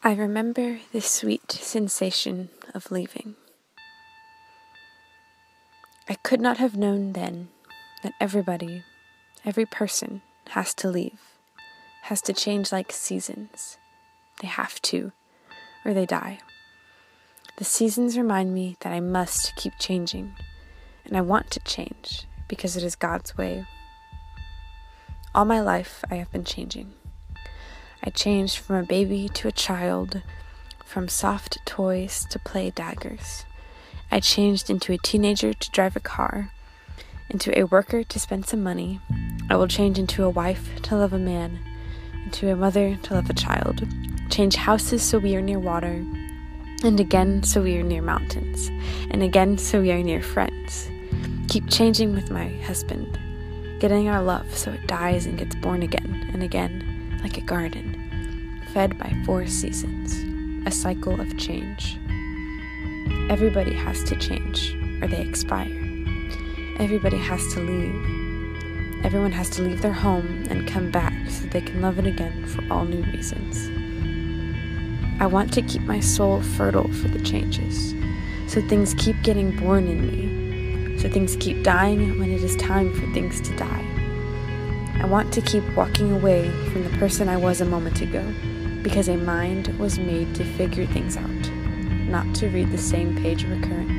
I remember the sweet sensation of leaving. I could not have known then that everybody, every person has to leave, has to change like seasons. They have to, or they die. The seasons remind me that I must keep changing, and I want to change because it is God's way. All my life I have been changing. I changed from a baby to a child, from soft toys to play daggers. I changed into a teenager to drive a car, into a worker to spend some money. I will change into a wife to love a man, into a mother to love a child. Change houses so we are near water, and again so we are near mountains, and again so we are near friends. Keep changing with my husband, getting our love so it dies and gets born again and again, like a garden, fed by 4 seasons, a cycle of change. Everybody has to change, or they expire. Everybody has to leave. Everyone has to leave their home and come back so they can love it again for all new reasons. I want to keep my soul fertile for the changes, so things keep getting born in me, so things keep dying when it is time for things to die. I want to keep walking away from the person I was a moment ago, because a mind was made to figure things out, not to read the same page recurrently.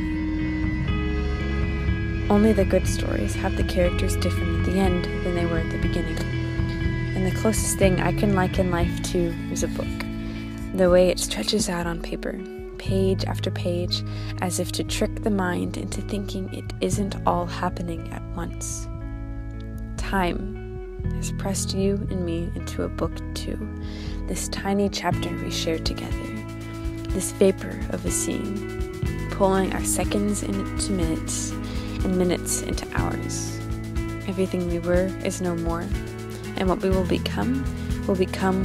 Only the good stories have the characters different at the end than they were at the beginning. And the closest thing I can liken life to is a book, the way it stretches out on paper, page after page, as if to trick the mind into thinking it isn't all happening at once. Time has pressed you and me into a book too, this tiny chapter we share together, this vapor of a scene, pulling our seconds into minutes and minutes into hours. Everything we were is no more, and what we will become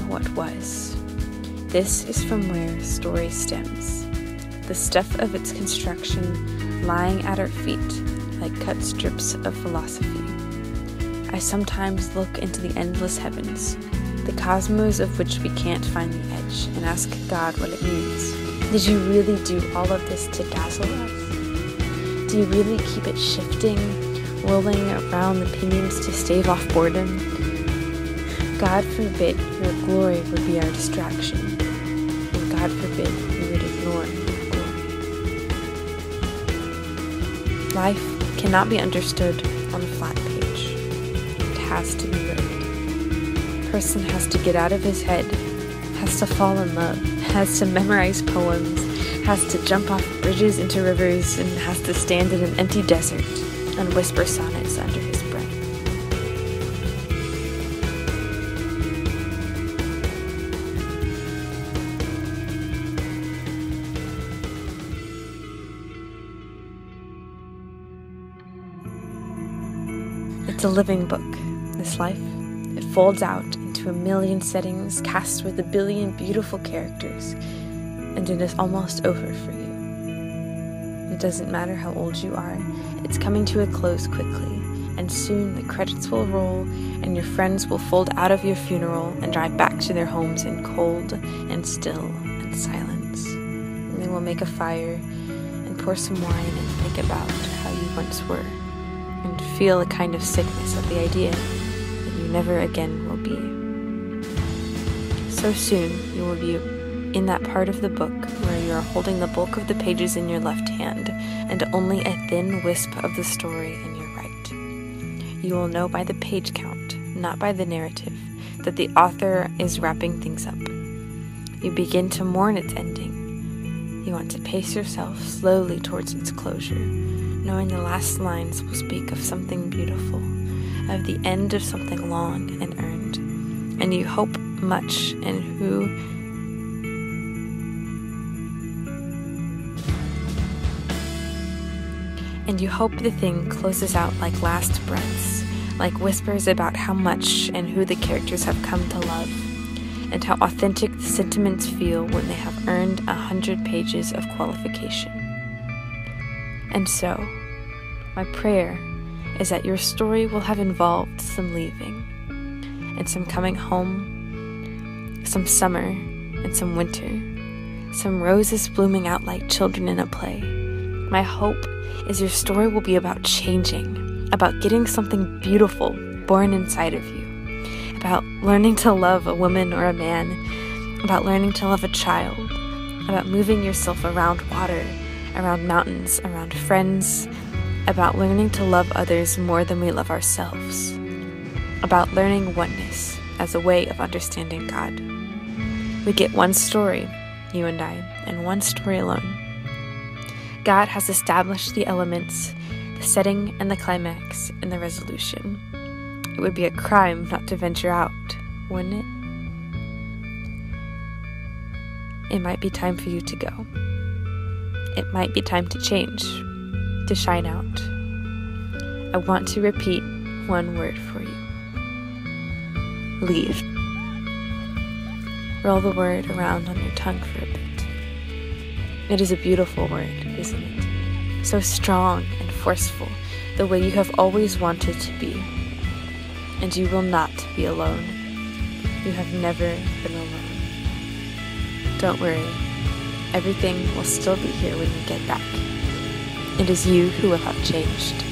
what was. This is from where story stems, the stuff of its construction lying at our feet like cut strips of philosophy. I sometimes look into the endless heavens, the cosmos of which we can't find the edge, and ask God what it means. Did you really do all of this to dazzle us? Do you really keep it shifting, whirling around the pinions to stave off boredom? God forbid your glory would be our distraction, and God forbid we would ignore your glory. Life cannot be understood on a flat page. It has to be lived. A person has to get out of his head, has to fall in love, has to memorize poems, has to jump off bridges into rivers, and has to stand in an empty desert and whisper sonnets under his breath. It's a living book, this life. It folds out into a million settings, cast with a billion beautiful characters, and it is almost over for you. It doesn't matter how old you are, it's coming to a close quickly, and soon the credits will roll, and your friends will fold out of your funeral and drive back to their homes in cold and still and silence. And they will make a fire and pour some wine and think about how you once were, and feel a kind of sickness at the idea that you never again will be. So soon you will be in that part of the book where you are holding the bulk of the pages in your left hand and only a thin wisp of the story in your right. You will know by the page count, not by the narrative, that the author is wrapping things up. You begin to mourn its ending. You want to pace yourself slowly towards its closure, knowing the last lines will speak of something beautiful, of the end of something long and earned. And you hope much, and you hope the thing closes out like last breaths, like whispers about how much and who the characters have come to love, and how authentic the sentiments feel when they have earned 100 pages of qualification. And so, my prayer is that your story will have involved some leaving, and some coming home, some summer, and some winter, some roses blooming out like children in a play. My hope is your story will be about changing, about getting something beautiful born inside of you, about learning to love a woman or a man, about learning to love a child, about moving yourself around water, around mountains, around friends, about learning to love others more than we love ourselves, about learning oneness as a way of understanding God. We get one story, you and I, and one story alone. God has established the elements, the setting and the climax, and the resolution. It would be a crime not to venture out, wouldn't it? It might be time for you to go. It might be time to change, to shine out. I want to repeat one word for you. Leave. Roll the word around on your tongue for a bit. It is a beautiful word, isn't it? So strong and forceful, the way you have always wanted to be. And you will not be alone. You have never been alone. Don't worry, everything will still be here when you get back. It is you who will have changed.